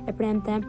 e premte.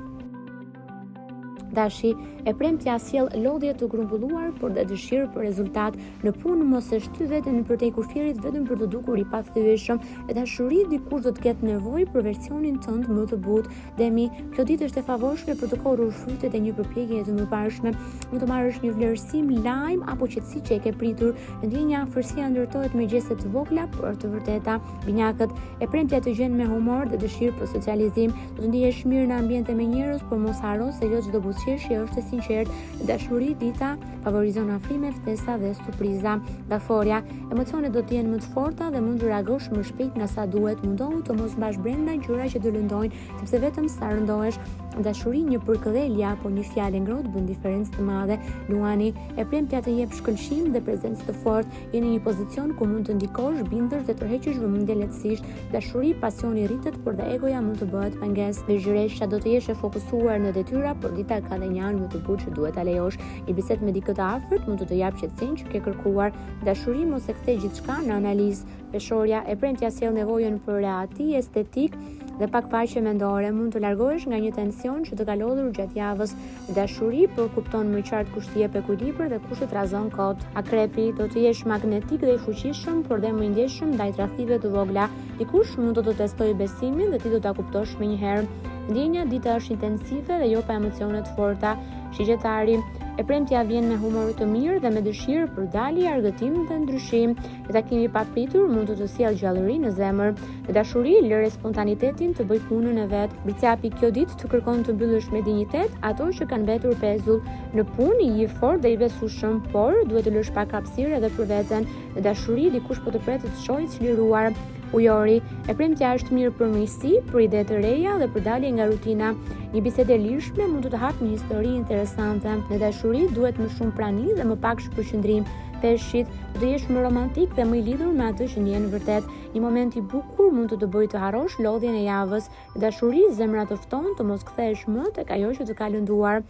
Dashi e premtja sjell lodhje të grumbulluar, por dhe dëshirë për rezultat në punë, mos e shty veten nëpërtej kufirit vetëm për të dukur i pathyeshëm. E dashuri dikush do të ketë nevojë për versionin tënd më të butë. Demi, kjo ditë është e favorshme për të korrur frytet e një përpjekjeje të mëparshme. Mund të marrësh një vlerësim, lajm apo qetësi që e ke pritur. Ndjenja afërsia ndërtohet me gjeste të vogla, por të vërteta. Binjakët e premtja të gjen me humor dhe dëshirë për socializim. Do të ndihesh mirë në ambiente me njerëz, por mos haro se jo çdo buzëqeshje është e sinqertë. Dashuri dita favorizon afrime, ftesa dhe surpriza. Daforia, emocionet do të jenë më të forta dhe mund të reagosh më shpejt nga sa duhet. Mundohu të mos mbash brenda gjëra që të lëndojnë, sepse vetëm sa rëndohesh. Dashuri, një përkëdhelje apo një fjalë ngrohtë bën diferencë të madhe. Luani, e premtja të jep shkëlqim dhe prezencë të fortë. Jeni në një pozicion ku mund të ndikosh, bindesh dhe tërheqësh vëmendje lehtësisht. Dashuri, pasioni rritet, por dhe egoja mund të bëhet pengesë. Dëshiresha do të jesh e fokusuar në detyra, por dita ka dhe një anë më të butë që duhet ta lejosh. Një bisedë me dikë të afërt mund të të jap qetësinë që ke kërkuar. Dashuri, mos e kthej gjithçka në analizë. Peshorja, e premtja sjell nevojën për reati estetik dhe pak paqe mendore. Mund të largohesh nga një tension që të ka lodhur gjatë javës. Dashuri përkupton më qartë kush të jep ekuilibër dhe kush të trazon kot. Akrepi, do të jesh magnetik dhe i fuqishëm, por dhe më i ndjeshëm ndaj tradhtive të vogla. Dikush mund të testojë besimin dhe ti do ta kuptosh menjëherë. Ndjenja dita është intensive dhe jo pa emocione të forta. Shigjetari, e premtja vjen me humor të mirë dhe me dëshirë për dalje, argëtim dhe ndryshim. Një takim i papritur mund të sjellë gjallëri në zemër. Në dashuri, lëre spontanitetin të bëj punën e vet. Bricapi, kjo ditë të kërkon të mbyllesh me dinjitet ato që kanë mbetur pezull. Në punë je fort dhe i besueshëm, por duhet të lësh pak hapësirë edhe për veten. Në dashuri, dikush po të pretë të shojë çliruar. Ujori, e premtja është mirë për miqësi, për ide të reja dhe për dalje nga rutina. Një bisedë e lirshme mund të të hapë një histori interesante. Në dashuri duhet më shumë prani dhe më pak shpërqendrim. Peshqit, do të jesh më romantik dhe më i lidhur me atë që ndjen vërtet. Një moment i bukur mund të bëjë të harrosh lodhjen e javës. Në dashuri, zemra të fton të mos kthehesh më tek ajo që të ka lënduar.